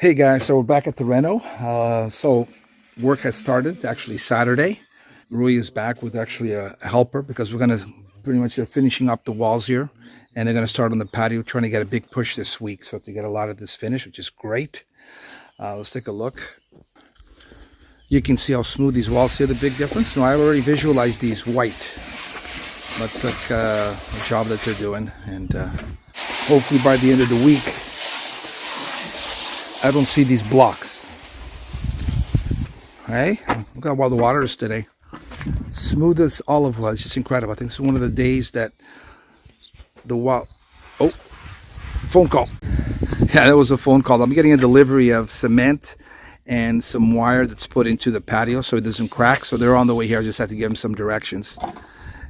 Hey guys, so we're back at the Reno. So work has started, actually Saturday. Rui is back with actually a helper because we're going to pretty much they're finishing up the walls here and they're going to start on the patio, trying to get a big push this week. So to get a lot of this finished, which is great. Let's take a look. You can see how smooth these walls here, the big difference. No, I already visualized these white. Let's look the job that they're doing. And hopefully by the end of the week, I don't see these blocks. Hey, look how well the water is today. Smooth as olive oil. It's just incredible. I think it's one of the days that the wow. Oh, phone call. Yeah, that was a phone call. I'm getting a delivery of cement and some wire that's put into the patio so it doesn't crack. So they're on the way here. I just had to give them some directions.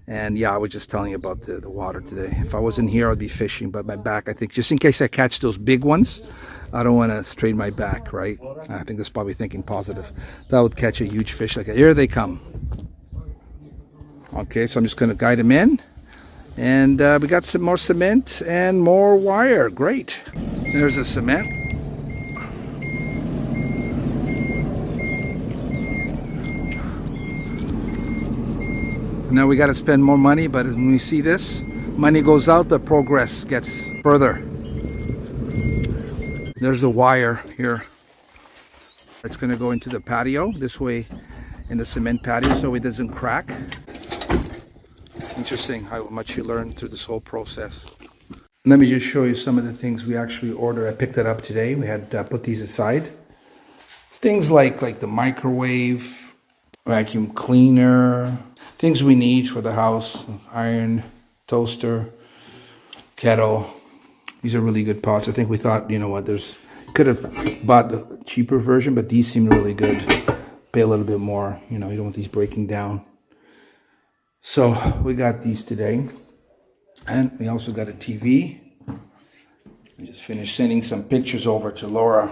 And yeah, I was just telling you about the water today. If I wasn't here, I'd be fishing. But my back, I think, just in case I catch those big ones, I don't want to strain my back, right? I think that's probably thinking positive. That would catch a huge fish like that. Here they come. Okay, so I'm just going to guide them in. And we got some more cement and more wire. Great. There's the cement. Now we got to spend more money, but when we see this, money goes out, but progress gets further. There's the wire here. It's going to go into the patio this way, in the cement patio, so it doesn't crack. Interesting how much you learn through this whole process. Let me just show you some of the things we actually ordered. I picked it up today. We had put these aside. It's things like the microwave, vacuum cleaner, things we need for the house, iron, toaster, kettle. These are really good pots. I think we thought, you know what, could have bought the cheaper version, but these seem really good. Pay a little bit more, you know, you don't want these breaking down. So we got these today. And we also got a TV. I just finished sending some pictures over to Laura.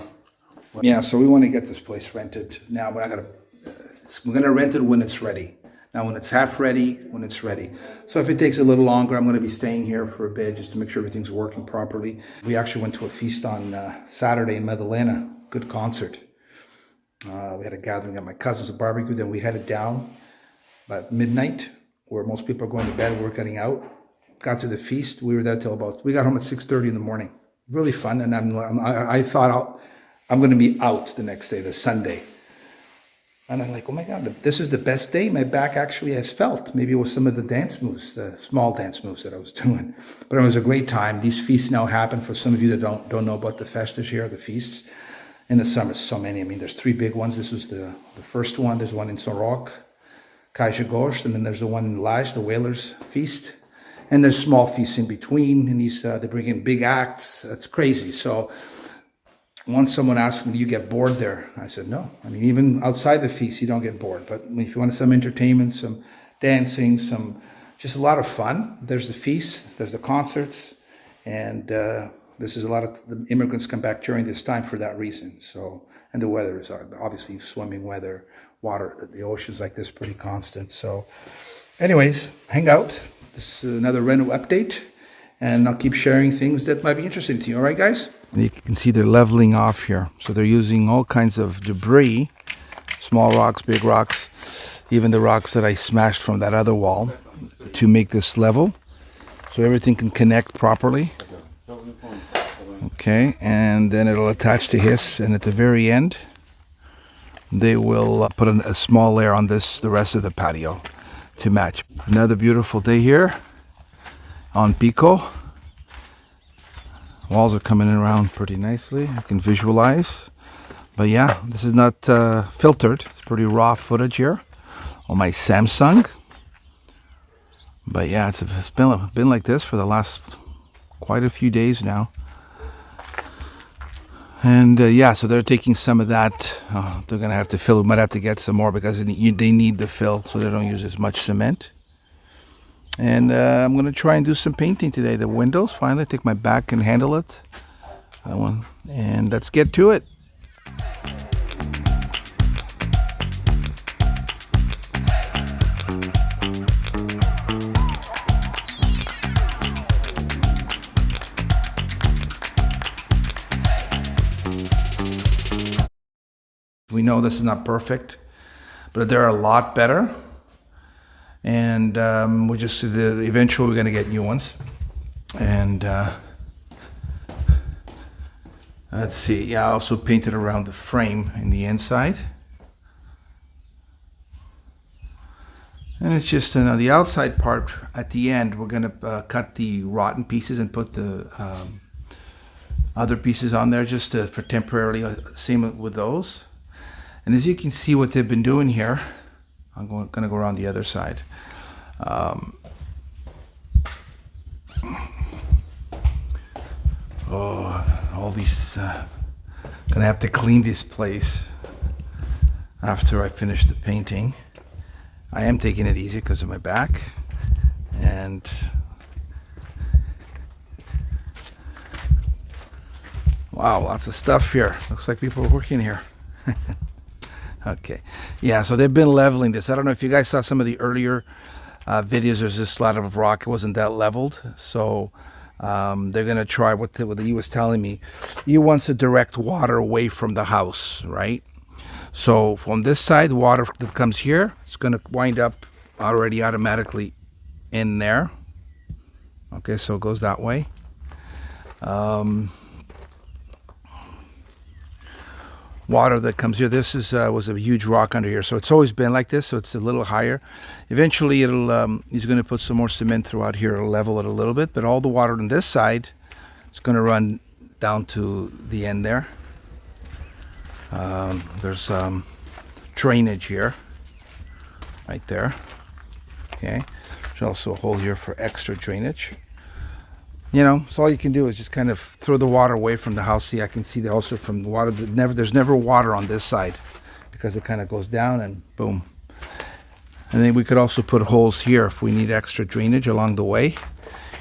Yeah, so we want to get this place rented. Now we're gonna rent it when it's ready. Now when it's half ready, when it's ready. So if it takes a little longer, I'm gonna be staying here for a bit just to make sure everything's working properly. We actually went to a feast on Saturday in Madalena. Good concert. We had a gathering at my cousin's, a barbecue. Then we headed down about midnight, where most people are going to bed. We're getting out. Got to the feast. We were there till we got home at 6:30 in the morning. Really fun. And I thought I'm going to be out the next day, the Sunday. And I'm like, oh my God, this is the best day my back actually has felt. Maybe it was some of the dance moves, the small dance moves that I was doing. But it was a great time. These feasts now happen. For some of you that don't know about the festas here, the feasts in the summer, so many. I mean, there's 3 big ones. This was the first one. There's one in Sorok, Kajagosht, and then there's the one in Laj, the Whalers Feast. And there's small feasts in between, and they bring in big acts. It's crazy. So once someone asked me, do you get bored there? I said, no. I mean, even outside the feast, you don't get bored. But if you want some entertainment, some dancing, just a lot of fun, there's the feast, there's the concerts, and this is a lot of the immigrants come back during this time for that reason. So, and the weather is obviously swimming weather, water, the ocean's like this, pretty constant. So anyways, hang out. This is another Reno update, and I'll keep sharing things that might be interesting to you. All right, guys? And you can see they're leveling off here. So they're using all kinds of debris, small rocks, big rocks, even the rocks that I smashed from that other wall to make this level so everything can connect properly. Okay, and then it'll attach to his, and at the very end, they will put a small layer on the rest of the patio to match. Another beautiful day here on Pico. Walls are coming around pretty nicely. You can visualize. But yeah, this is not filtered. It's pretty raw footage here on my Samsung. But yeah, it's been like this for the last quite a few days now. And yeah, so they're taking some of that. They're going to have to fill. We might have to get some more because they need the fill, so they don't use as much cement. And I'm going to try and do some painting today. The windows, finally, I think my back can handle it. That one. And let's get to it. We know this is not perfect, but they're a lot better. And we're just eventually we're going to get new ones. And let's see. Yeah, I also painted around the frame in the inside. And it's just the outside part at the end. We're going to cut the rotten pieces and put the other pieces on there just for temporarily. Same with those. And as you can see what they've been doing here, I'm going to go around the other side. All these, gonna have to clean this place after I finish the painting. I am taking it easy because of my back, and wow, lots of stuff here. Looks like people are working here. Okay, yeah, so they've been leveling this. I don't know if you guys saw some of the earlier videos. There's just a lot of rock. It wasn't that leveled, so they're gonna try what he was telling me. He wants to direct water away from the house, right? So from this side, water that comes here, it's gonna wind up already automatically in there. Okay, so it goes that way. Water that comes here. This was a huge rock under here, so it's always been like this. So it's a little higher. Eventually, he's going to put some more cement throughout here to level it a little bit. But all the water on this side is going to run down to the end there. There's drainage here, right there. Okay. There's also a hole here for extra drainage. You know, so all you can do is just kind of throw the water away from the house. See, I can see also from the water, there's never water on this side because it kind of goes down and boom. And then we could also put holes here if we need extra drainage along the way.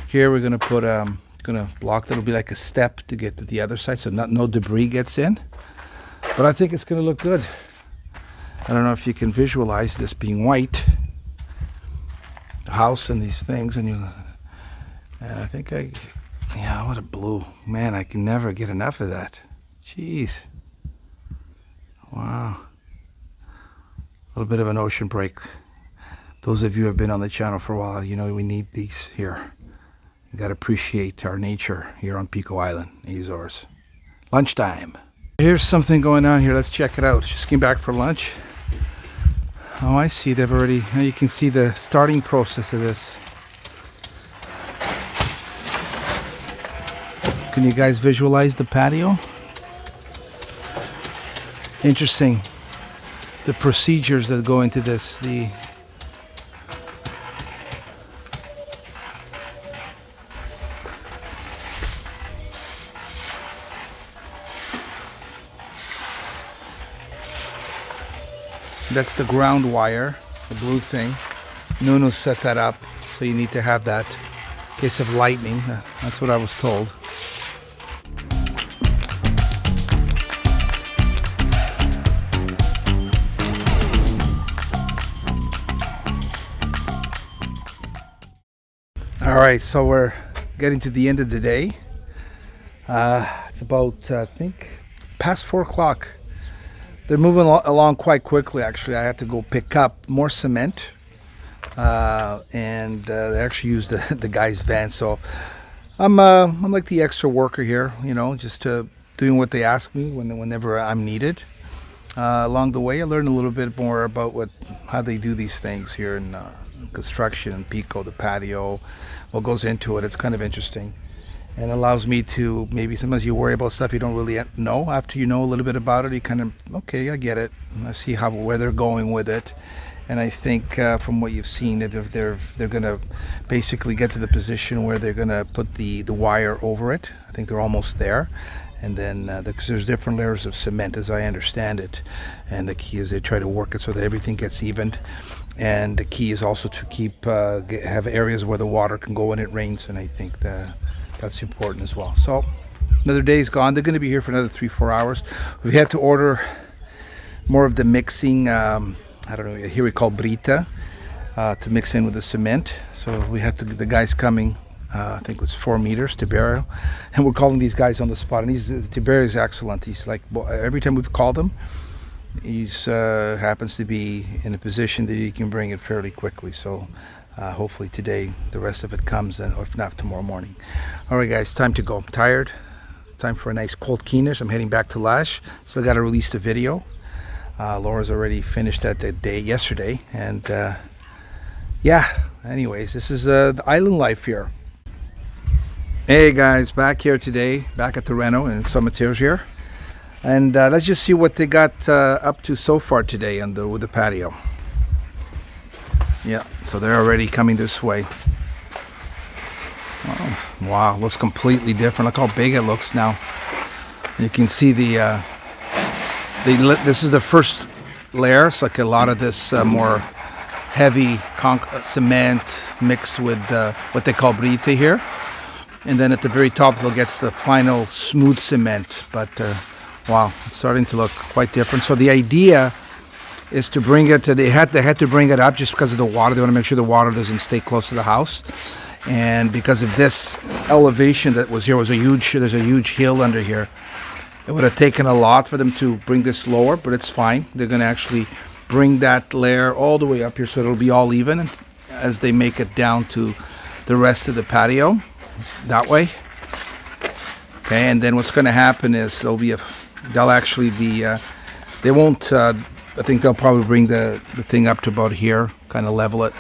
Here we're gonna put gonna block that'll be like a step to get to the other side, so no debris gets in. But I think it's gonna look good. I don't know if you can visualize this being white, the house and these things, and you. I think yeah, what a blue. Man, I can never get enough of that. Jeez. Wow. A little bit of an ocean break. Those of you who have been on the channel for a while, you know we need these here. You got to appreciate our nature here on Pico Island, Azores. Lunchtime. Here's something going on here. Let's check it out. Just came back for lunch. Oh, I see. They've already, now you can see the starting process of this. Can you guys visualize the patio? Interesting. The procedures that go into this. That's the ground wire, the blue thing. Nuno set that up, so you need to have that in case of lightning. That's what I was told. All right, so we're getting to the end of the day. It's about, I think, past 4 o'clock. They're moving along quite quickly, actually. I had to go pick up more cement. And they actually used the guy's van. So I'm like the extra worker here, you know, just doing what they ask me whenever I'm needed. Along the way, I learned a little bit more about how they do these things here in construction and Pico, the patio, what goes into it. It's kind of interesting and allows me to, maybe sometimes you worry about stuff you don't really know. After you know a little bit about it, you kind of, okay, I get it. And I see where they're going with it. And I think from what you've seen, that they're going to basically get to the position where they're going to put the wire over it. I think they're almost there. And then because there's different layers of cement, as I understand it. And the key is they try to work it so that everything gets evened. And the key is also to keep have areas where the water can go when it rains. And I think that's important as well. So another day is gone. They're going to be here for another 3-4 hours. We've had to order more of the mixing. I don't know, here we call brita, to mix in with the cement. So we had the guys coming, I think it was 4 meters, Tiberio, and we're calling these guys on the spot. And Tiberio is excellent. He's like, every time we've called him, He's happens to be in a position that he can bring it fairly quickly. So hopefully today the rest of it comes, and or if not, tomorrow morning. All right, guys, time to go. I'm tired. Time for a nice cold keeners. I'm heading back to Lash. Still got to release the video. Laura's already finished that day yesterday, and yeah. Anyways, this is the island life here. Hey guys, back here today, back at the Reno in Matteo's here, and let's just see what they got up to so far today with the patio. Yeah, so they're already coming this way. Oh, wow, looks completely different. Look how big it looks now. You can see this is the first layer. It's like a lot of this more heavy cement mixed with what they call brite here, and then at the very top they'll get the final smooth cement. But wow, it's starting to look quite different. So the idea is to bring it to, they had to bring it up just because of the water. They want to make sure the water doesn't stay close to the house, and because of this elevation that was here, there's a huge hill under here. It would have taken a lot for them to bring this lower, but it's fine. They're going to actually bring that layer all the way up here, so it'll be all even as they make it down to the rest of the patio that way. Okay, and then what's going to happen is they'll actually be they won't I think they'll probably bring the thing up to about here, kind of level it,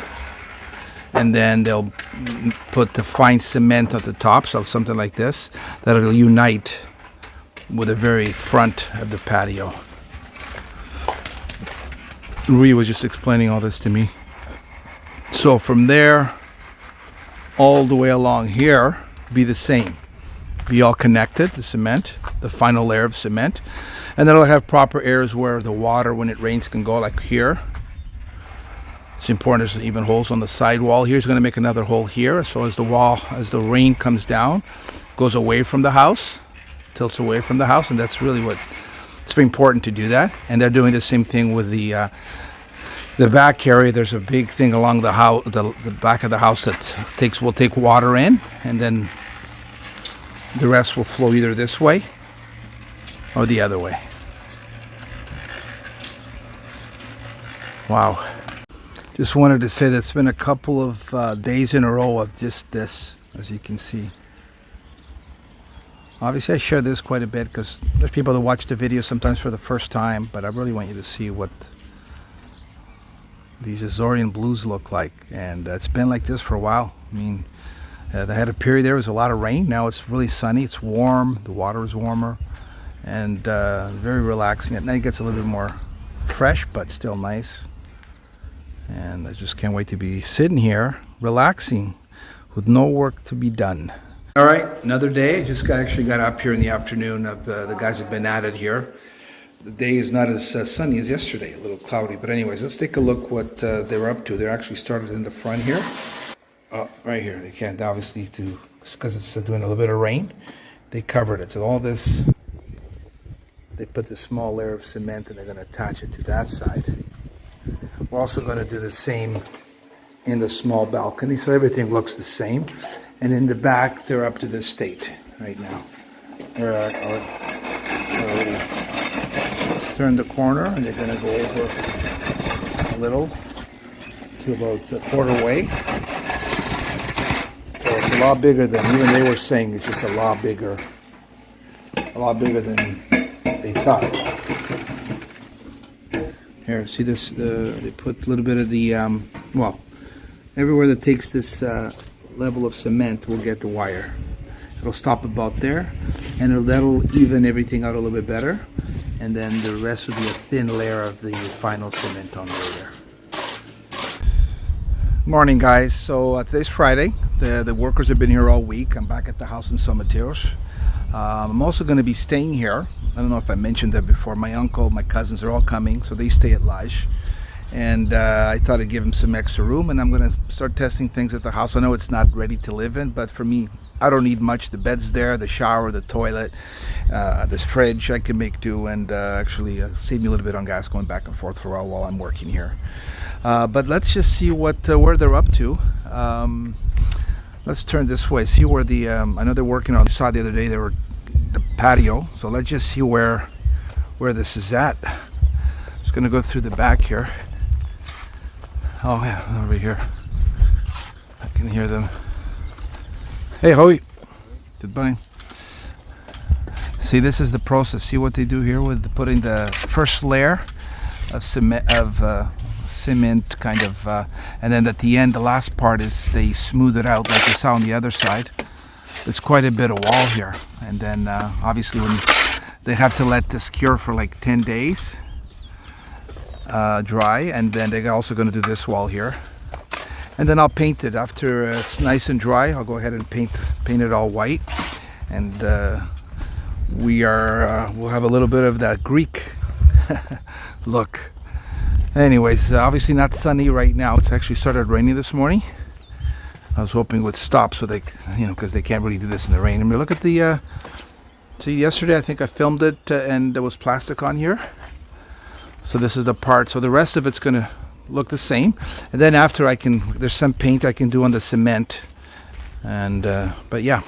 and then they'll put the fine cement at the top, so something like this that'll unite with the very front of the patio. Rhea was just explaining all this to me. So from there all the way along here be the same, be all connected, the cement, the final layer of cement, and then it'll have proper areas where the water, when it rains, can go, like here. It's important there's even holes on the side wall. Here's going to make another hole here, so as the rain comes down, goes away from the house, tilts away from the house, and that's really what it's very important to do that. And they're doing the same thing with the back area. There's a big thing along the house, the back of the house that will take water in, and then the rest will flow either this way or the other way. Wow. Just wanted to say that it's been a couple of days in a row of just this, as you can see. Obviously I share this quite a bit because there's people that watch the video sometimes for the first time, but I really want you to see what these Azorean blues look like. And it's been like this for a while. I mean, they had a period there was a lot of rain. Now it's really sunny, it's warm, the water is warmer, and very relaxing. At night it gets a little bit more fresh, but still nice. And I just can't wait to be sitting here relaxing with no work to be done. All right, another day. I just actually got up here in the afternoon. The guys have been at it here. The day is not as sunny as yesterday, a little cloudy. But anyways, let's take a look what they were up to. They're actually started in the front here. Right here. They can't obviously because it's doing a little bit of rain. They covered it. So all this, they put the small layer of cement and they're going to attach it to that side. We're also going to do the same in the small balcony, so everything looks the same. And in the back, they're up to this state right now. They're already turned the corner, and they're going to go over a little to about a quarter way. So it's a lot bigger than even they were saying. It's just a lot bigger than they thought. Here, see this? They put a little bit of the everywhere that takes this level of cement will get the wire. It'll stop about there, and that'll even everything out a little bit better, and then the rest will be a thin layer of the final cement on there. Morning, guys. So today's Friday. The workers have been here all week. I'm back at the house in Matteo's. I'm also going to be staying here. I don't know if I mentioned that before. My uncle, my cousins are all coming, so they stay at Lodge. And I thought I'd give them some extra room, and I'm going to start testing things at the house. I know it's not ready to live in, but for me, I don't need much. The bed's there, the shower, the toilet, this fridge, I can make do, and actually save me a little bit on gas going back and forth for a while I'm working here. But let's just see where they're up to. Let's turn this way, see where I know they're working on, you saw the other day, they were the patio. So let's just see where this is at. Just gonna go through the back here. Oh yeah, over here. I can hear them. Hey, Hoey. Goodbye. See, this is the process. See what they do here with putting the first layer of cement, kind of, and then at the end, the last part is they smooth it out like you saw on the other side. There's quite a bit of wall here, and then obviously when they have to let this cure for like 10 days, dry, and then they're also going to do this wall here, and then I'll paint it after it's nice and dry. I'll go ahead and paint it all white, and we'll have a little bit of that Greek look. Anyways, obviously not sunny right now. It's actually started raining this morning. I was hoping it would stop so they, because they can't really do this in the rain. I mean, look at the, see, yesterday I think I filmed it and there was plastic on here. So this is the part. So the rest of it's going to look the same. And then after there's some paint I can do on the cement. And, but yeah.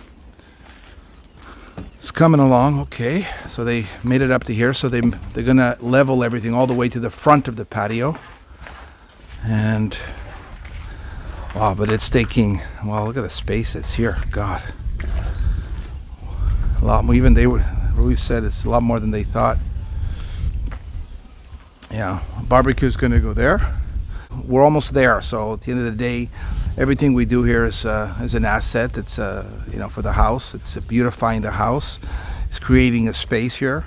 It's coming along, okay. So they made it up to here. So they're gonna level everything all the way to the front of the patio. And wow, but it's taking. Wow, look at the space that's here. God, a lot more. Even we said it's a lot more than they thought. Yeah, barbecue's gonna go there. We're almost there. So at the end of the day, everything we do here is an asset. It's for the house. It's beautifying the house. It's creating a space here,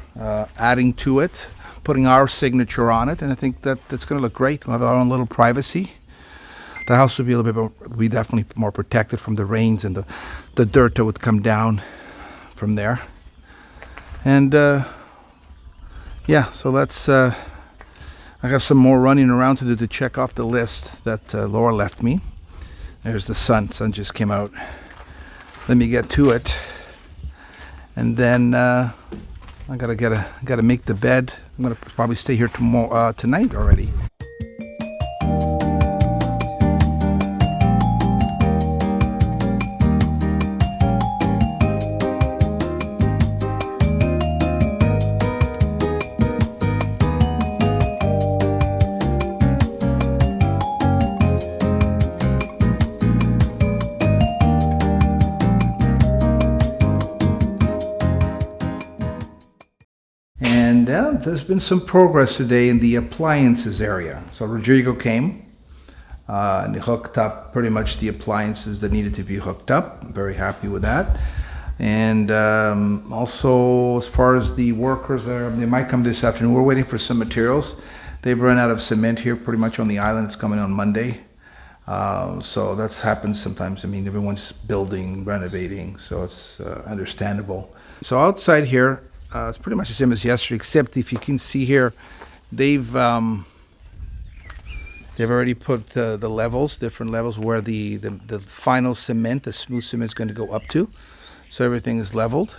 adding to it, putting our signature on it, and I think that's going to look great. We'll have our own little privacy. The house will be a little bit more, be definitely more protected from the rains and the dirt that would come down from there. And yeah, so let's. I have some more running around to do to check off the list that Laura left me. There's the sun. Sun just came out. Let me get to it, and then I gotta make the bed. I'm gonna probably stay here tonight already. And there's been some progress today in the appliances area. So Rodrigo came and he hooked up pretty much the appliances that needed to be hooked up. I'm very happy with that. And also, as far as the workers, they might come this afternoon. We're waiting for some materials. They've run out of cement here pretty much on the island. It's coming on Monday. So that's happened sometimes. I mean, everyone's building, renovating, so it's understandable. So outside here, it's pretty much the same as yesterday, except if you can see here, they've already put the levels, different levels where the final cement, the smooth cement, is going to go up to. So everything is leveled.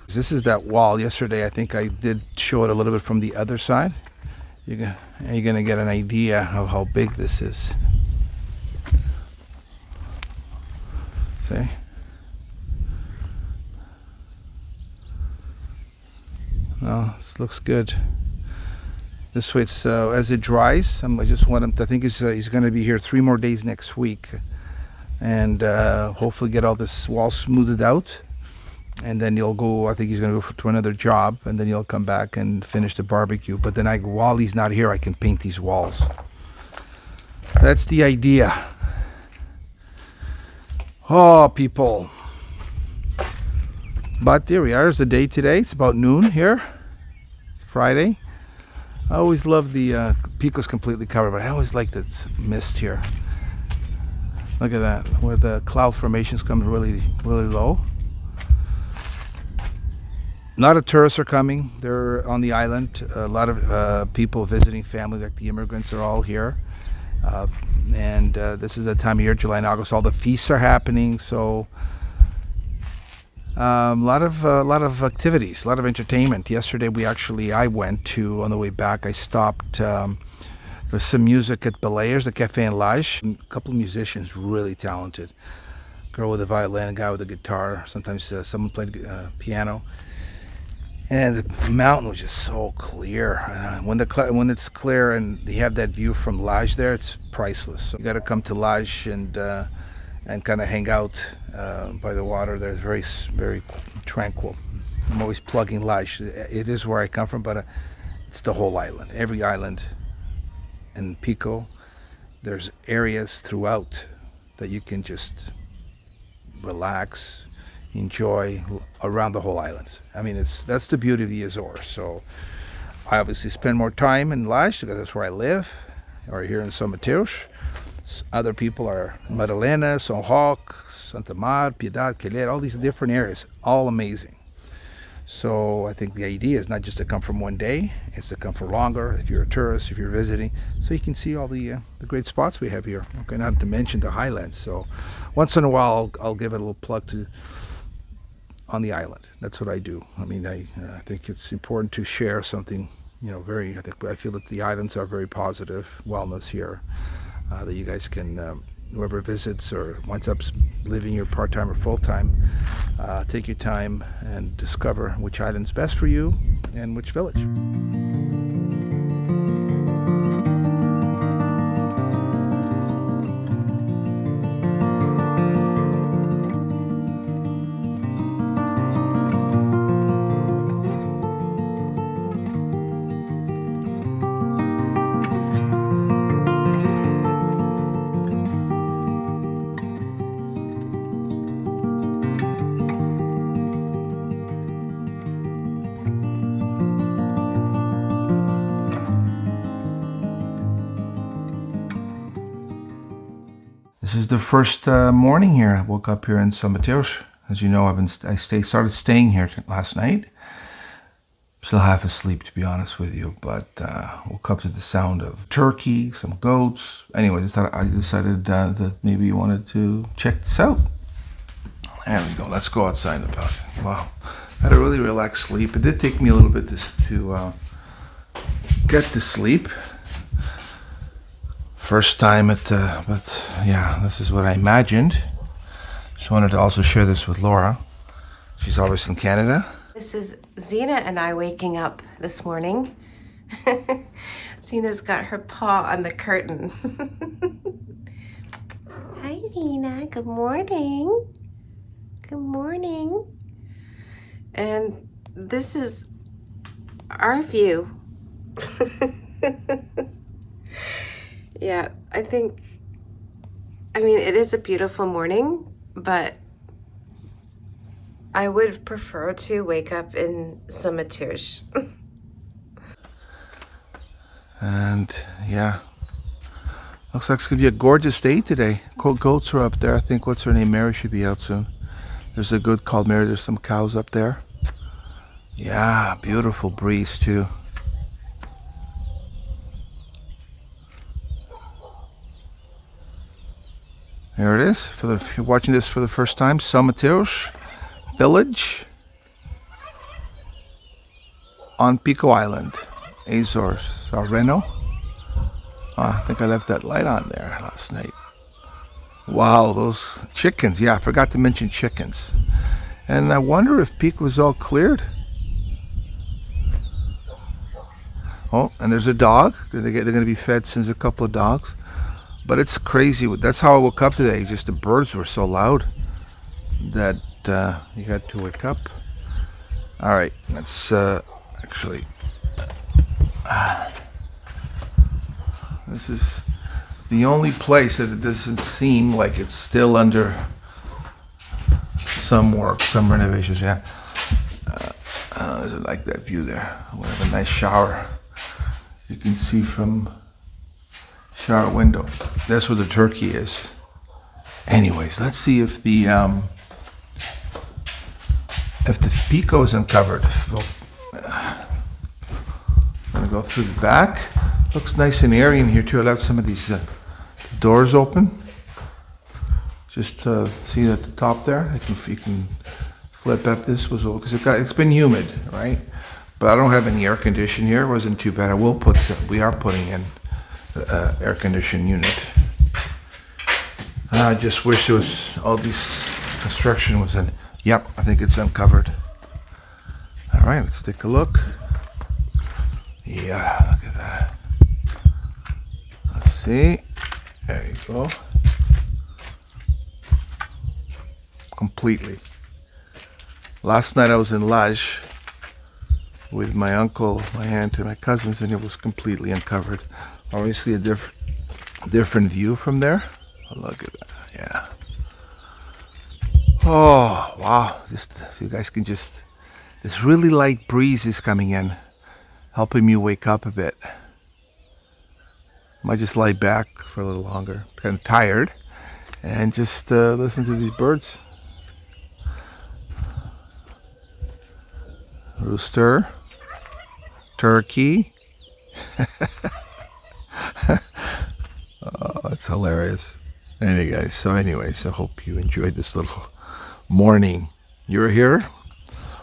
This is that wall. Yesterday, I think I did show it a little bit from the other side. You're going to get an idea of how big this is. See? No, this looks good. This way, it's as it dries. I just want him. I think he's going to be here 3 more days next week, and hopefully get all this wall smoothed out. And then he'll go. I think he's going to go to another job, and then he'll come back and finish the barbecue. But then, while he's not here, I can paint these walls. That's the idea. Oh, people. But there we are. It's the day today. It's about noon here. It's Friday. I always love the Pico's completely covered, but I always like the mist here. Look at that, where the cloud formations come really, really low. A lot of tourists are coming. They're on the island. A lot of people visiting family, like the immigrants, are all here. And this is the time of year, July and August. All the feasts are happening. So. A lot of activities, a lot of entertainment. Yesterday I went to, on the way back, I stopped, there's some music at Belayers, the Cafe and Lage. A couple of musicians, really talented. Girl with a violin, a guy with a guitar, sometimes someone played piano. And the mountain was just so clear. When it's clear and you have that view from Lage there, it's priceless. So you got to come to Lage and kind of hang out by the water. There, very very tranquil. I'm always plugging Lage. It is where I come from, but it's the whole island. Every island in Pico, there's areas throughout that you can just relax, enjoy around the whole island. I mean, that's the beauty of the Azores. So I obviously spend more time in Lage because that's where I live, or here in São Mateus. Other people are Madalena, São Roque, Santa Mar, Piedade, Quelher, all these different areas, all amazing. So I think the idea is not just to come from one day, it's to come for longer if you're a tourist, if you're visiting, so you can see all the great spots we have here. Okay, not to mention the highlands. So once in a while I'll give it a little plug to on the island. That's what I do. I mean, I think it's important to share something, I feel that the islands are very positive wellness here, that you guys can, whoever visits or winds up living here part-time or full-time, take your time and discover which island's best for you and which village. This is the first morning here. I woke up here in São Mateus. As you know, started staying here last night. Still half asleep, to be honest with you, but woke up to the sound of turkey, some goats. Anyway, I decided that maybe you wanted to check this out. There we go. Let's go outside the patio. Wow, had a really relaxed sleep. It did take me a little bit to get to sleep. First time but yeah, this is what I imagined. Just wanted to also share this with Laura. She's always in Canada. This is Zena and I waking up this morning. Zena's got her paw on the curtain. Hi Zena, good morning. Good morning. And this is our view. Yeah, I mean, it is a beautiful morning, but I would prefer to wake up in São Mateus. And yeah, looks like it's gonna be a gorgeous day today. Goats are up there. I think, what's her name? Mary should be out soon. There's a goat called Mary. There's some cows up there. Yeah, beautiful breeze too. There it is. If you're watching this for the first time, São Mateus village on Pico Island, Azores, Reno. I think I left that light on there last night. Wow, those chickens. Yeah, I forgot to mention chickens. And I wonder if Pico was all cleared. Oh, and there's a dog. They're going to be fed soon. There's a couple of dogs. But it's crazy. That's how I woke up today. Just the birds were so loud that you had to wake up. All right, let's actually. This is the only place that it doesn't seem like it's still under some work, some renovations. Yeah. I like that view there. We have a nice shower. You can see from shower window. That's where the turkey is. Anyways, let's see if the Pico is uncovered. I'm gonna go through the back. Looks nice and airy in here too. I left some of these doors open. Just see at the top there. You can flip up. This was because it's been humid, right? But I don't have any air conditioning here. It wasn't too bad. We are putting in air conditioning unit. I just wish there was all this construction was in. Yep, I think it's uncovered. All right, let's take a look. Yeah, look at that. Let's see. There you go. Completely. Last night I was in Lage with my uncle, my aunt, and my cousins, and it was completely uncovered. Obviously a different view from there. Oh, look at that. Yeah. Oh, wow. Just if you guys can just, this really light breeze is coming in, helping me wake up a bit. Might just lie back for a little longer. Kind of tired. And just listen to these birds. Rooster. Turkey. Oh, it's hilarious. Anyways, I hope you enjoyed this little morning. You're here.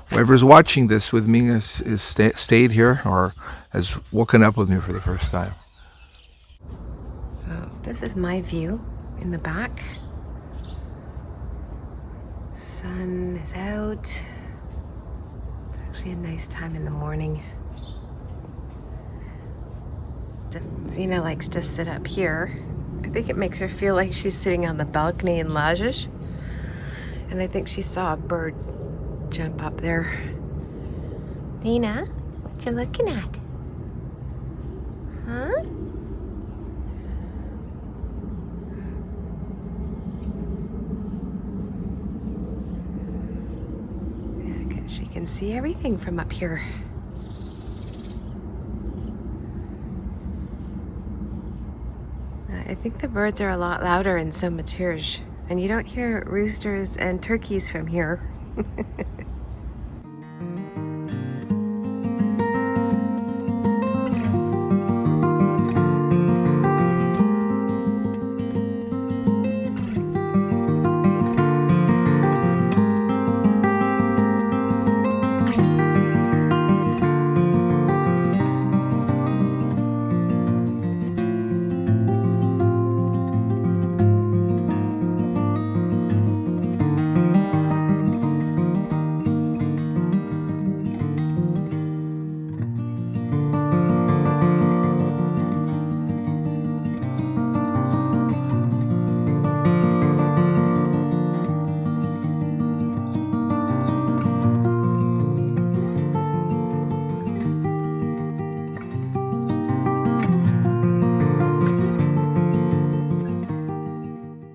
Whoever's watching this with me is stayed here or has woken up with me for the first time. So this is my view in the back. Sun is out. It's actually a nice time in the morning. Zena likes to sit up here. I think it makes her feel like she's sitting on the balcony in Lajes. And I think she saw a bird jump up there. Nina, what you looking at? Huh? Yeah, she can see everything from up here. I think the birds are a lot louder in Saint-Maturge, and you don't hear roosters and turkeys from here.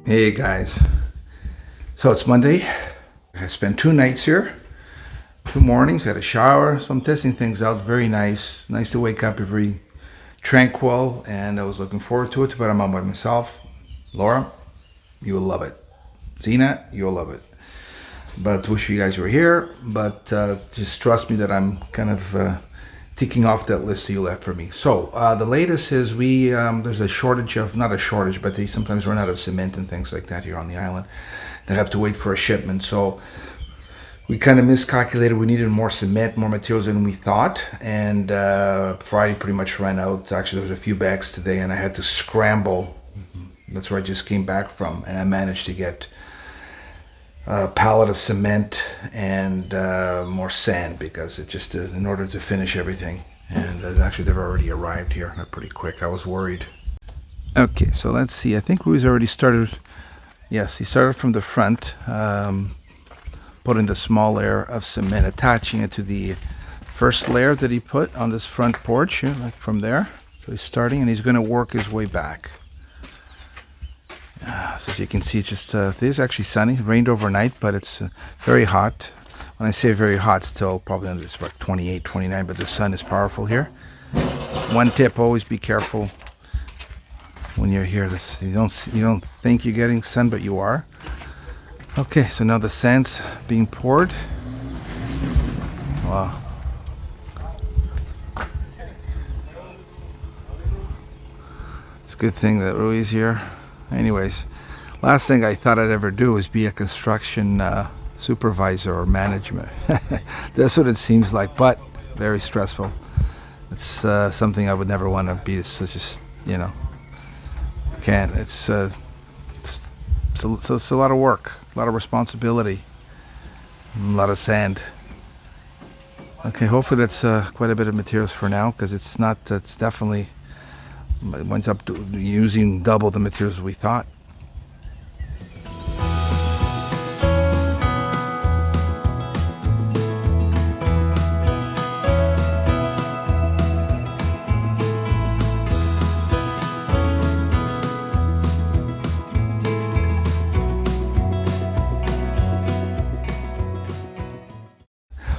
Hey guys, so it's Monday. I spent 2 nights here, 2 mornings, had a shower, so I'm testing things out. Very nice to wake up, very tranquil, and I was looking forward to it, but I'm on by myself. Laura, you will love it. Zena, you'll love it. But wish you guys were here, but just trust me that I'm kind of ticking off that list that you left for me. So the latest is there's a shortage of, not a shortage, but they sometimes run out of cement and things like that here on the island. They have to wait for a shipment. So we kind of miscalculated. We needed more cement, more materials than we thought. And Friday pretty much ran out. Actually, there was a few bags today and I had to scramble. That's where I just came back from. And I managed to get a pallet of cement and more sand because it just in order to finish everything. And actually they've already arrived here. They're pretty quick. I was worried. Okay, so let's see. I think Rui's already started. Yes, he started from the front, putting the small layer of cement, attaching it to the first layer that he put on this front porch, like from there. So he's starting and he's going to work his way back. So as you can see, it's just it is actually sunny. It rained overnight, but it's very hot. When I say very hot, still probably under it's about 28, 29, but the sun is powerful here. One tip: always be careful when you're here. You don't think you're getting sun, but you are. Okay, so now the sand's being poured. Wow. It's a good thing that Rui's here. Anyways, last thing I thought I'd ever do is be a construction supervisor or management. That's what it seems like, but very stressful. It's something I would never want to be. It's just, can't. It's a lot of work, a lot of responsibility, a lot of sand. Okay, hopefully that's quite a bit of materials for now, because it's not, it's definitely, it winds up using double the materials we thought.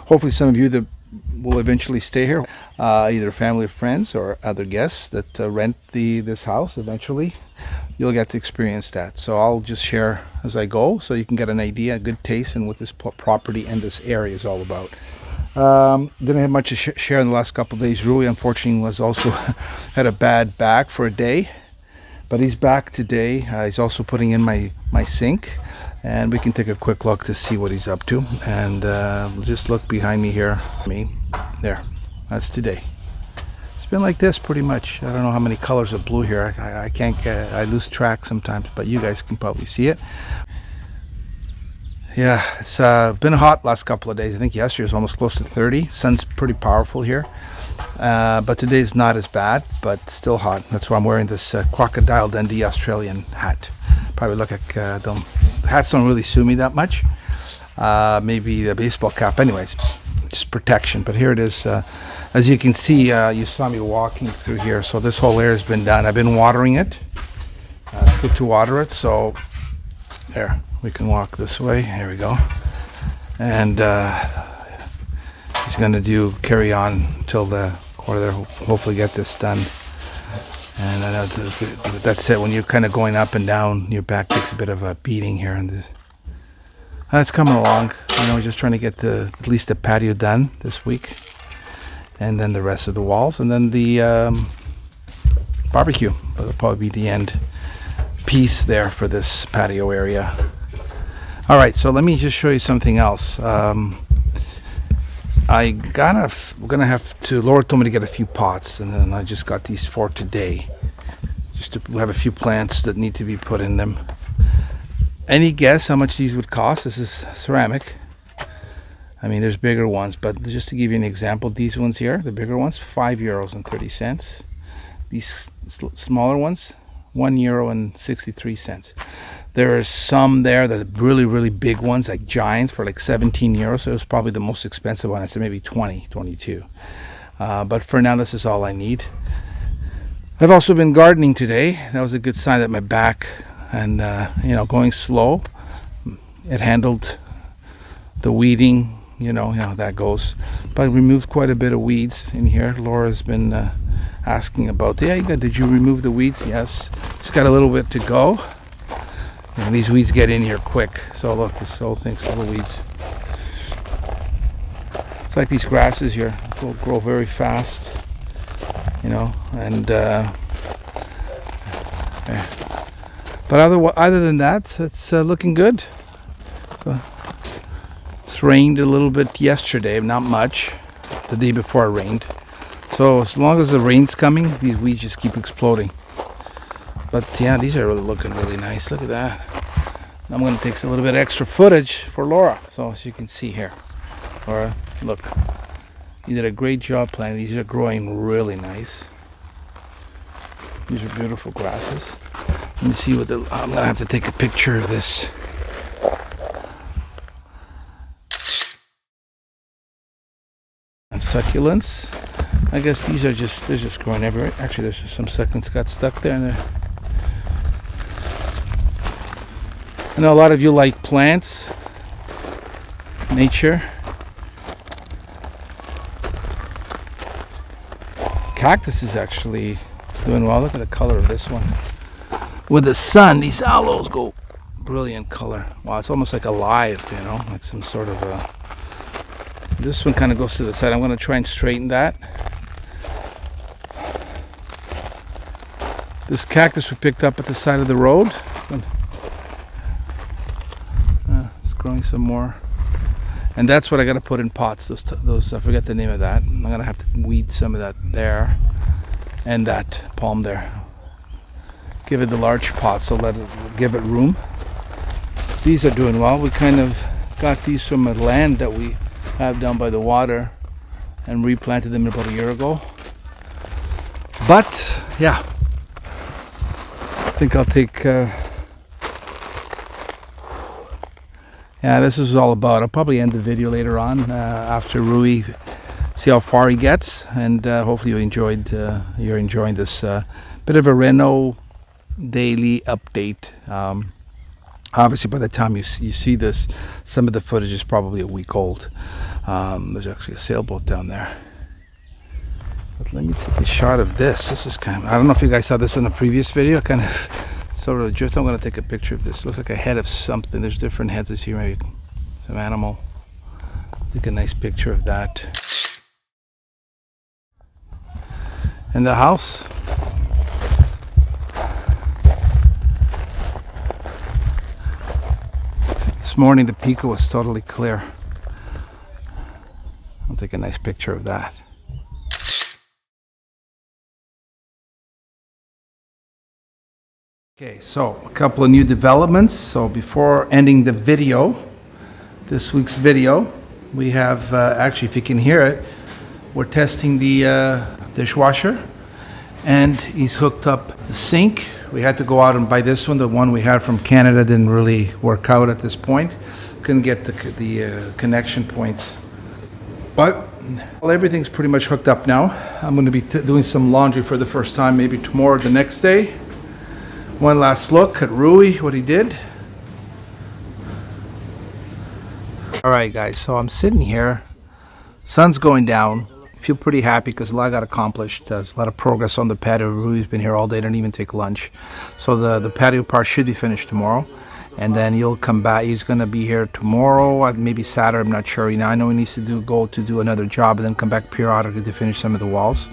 Hopefully some of you that will eventually stay here, either family or friends or other guests that rent this house eventually, you'll get to experience that. So I'll just share as I go so you can get an idea, a good taste in what this property and this area is all about. Didn't have much to share in the last couple of days. Rui, unfortunately, was also had a bad back for a day, but he's back today. He's also putting in my sink, and we can take a quick look to see what he's up to. And just look behind me here. There, that's today. It's been like this pretty much. I don't know how many colors of blue here. I can't get, I lose track sometimes, but you guys can probably see it. Yeah, it's been hot last couple of days. I think yesterday was almost close to 30. Sun's pretty powerful here. But today's not as bad, but still hot. That's why I'm wearing this Crocodile Dundee Australian hat. Probably look like the hats don't really suit me that much. Maybe the baseball cap. Anyways, just protection. But here it is. As you can see, you saw me walking through here. So this whole area has been done. I've been watering it. It's good to water it. So there, we can walk this way. Here we go. And he's going to carry on till the quarter there. Hopefully get this done. And I know that's it. When you're kind of going up and down, your back takes a bit of a beating here. And that's coming along. We're just trying to get at least the patio done this week, and then the rest of the walls, and then the barbecue. That'll probably be the end piece there for this patio area. All right, so let me just show you something else. We're gonna have to. Laura told me to get a few pots, and then I just got these for today, just to have a few plants that need to be put in them. Any guess how much these would cost? This is ceramic. I mean, there's bigger ones, but just to give you an example, these ones here, the bigger ones, €5.30. These smaller ones, €1.63. There are some there that are really, really big ones, like giants, for like €17. So it was probably the most expensive one. I said maybe 20, 22. But for now, this is all I need. I've also been gardening today. That was a good sign that my back and going slow, it handled the weeding. You know how that goes. But I removed quite a bit of weeds in here. Laura's been asking about, did you remove the weeds? Yes. Just got a little bit to go. And these weeds get in here quick. So look, this whole thing's full of weeds. It's like these grasses here grow very fast, and but other than that, it's looking good. So, it's rained a little bit yesterday, not much. The day before it rained. So as long as the rain's coming, these weeds just keep exploding. But yeah, these are looking really nice. Look at that. I'm going to take a little bit extra footage for Laura, so as you can see here. Laura, look. You did a great job planting. These are growing really nice. These are beautiful grasses. Let me see I'm going to have to take a picture of this. And succulents. I guess these are they're just growing everywhere. Actually, there's some succulents got stuck there and there. I know a lot of you like plants, nature. Cactus is actually doing well. Look at the color of this one. With the sun, these aloes go brilliant color. Wow, it's almost like alive, like some sort of a... This one kind of goes to the side. I'm going to try and straighten that. This cactus we picked up at the side of the road. It's growing some more. And that's what I got to put in pots. Those I forget the name of that. I'm going to have to weed some of that there. And that palm there. Give it the large pot, so give it room. These are doing well. We kind of got these from a land that we have down by the water. and replanted them about a year ago. But yeah, I think I'll take yeah, this is all about. I'll probably end the video later on after Rui, see how far he gets, and hopefully you're enjoying this bit of a Reno daily update. Obviously, by the time you see this, some of the footage is probably a week old. There's actually a sailboat down there. But let me take a shot of this. This is kind of, I don't know if you guys saw this in a previous video, kind of sort of drift. I'm going to take a picture of this. It looks like a head of something. There's different heads this here, maybe some animal. Take a nice picture of that. And the house. This morning the Pico was totally clear. I'll take a nice picture of that. Okay, so a couple of new developments. So before ending the video, this week's video, we have actually, if you can hear it, we're testing the dishwasher, and he's hooked up the sink. We had to go out and buy this one. The one we had from Canada didn't really work out at this point. Couldn't get the connection points. But well, everything's pretty much hooked up now. I'm going to be doing some laundry for the first time, maybe tomorrow or the next day. One last look at Rui, what he did. All right, guys, so I'm sitting here. Sun's going down. Feel pretty happy because a lot got accomplished. There's a lot of progress on the patio. Rui's been here all day, didn't even take lunch. So the patio part should be finished tomorrow. And then he'll come back. He's going to be here tomorrow, maybe Saturday, I'm not sure. You know, I know he needs to go to do another job and then come back periodically to finish some of the walls.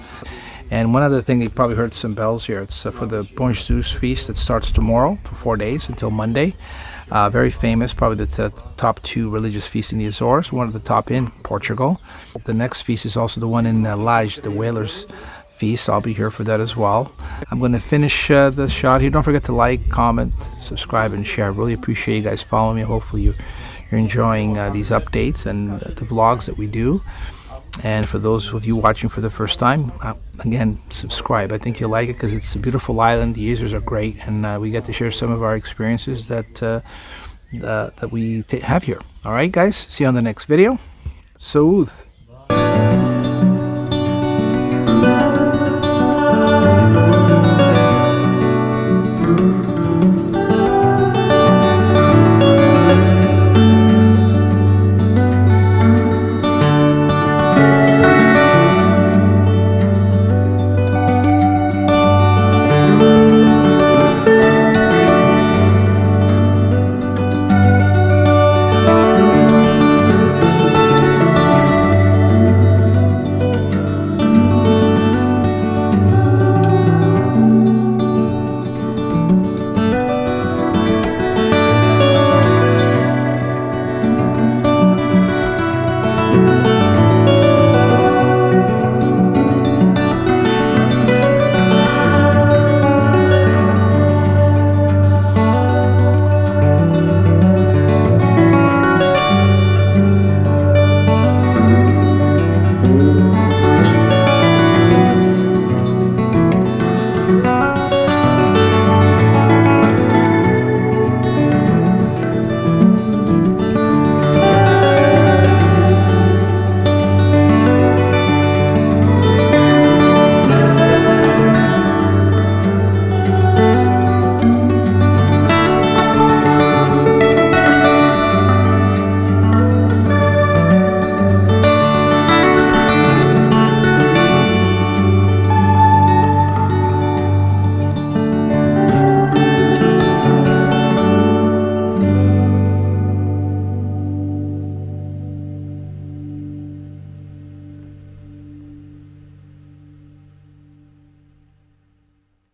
And one other thing, you probably heard some bells here. It's for the Bonjour's feast that starts tomorrow for 4 days until Monday. Very famous, probably the top 2 religious feasts in the Azores, one of the top in Portugal. The next feast is also the one in Lage, the Whalers feast. I'll be here for that as well. I'm going to finish the shot here. Don't forget to like, comment, subscribe, and share. I really appreciate you guys following me. Hopefully you're enjoying these updates and the vlogs that we do. And for those of you watching for the first time, again, subscribe. I think you'll like it because it's a beautiful island. The Azores are great, and we get to share some of our experiences that we have here. All right, guys. See you on the next video. Soothe.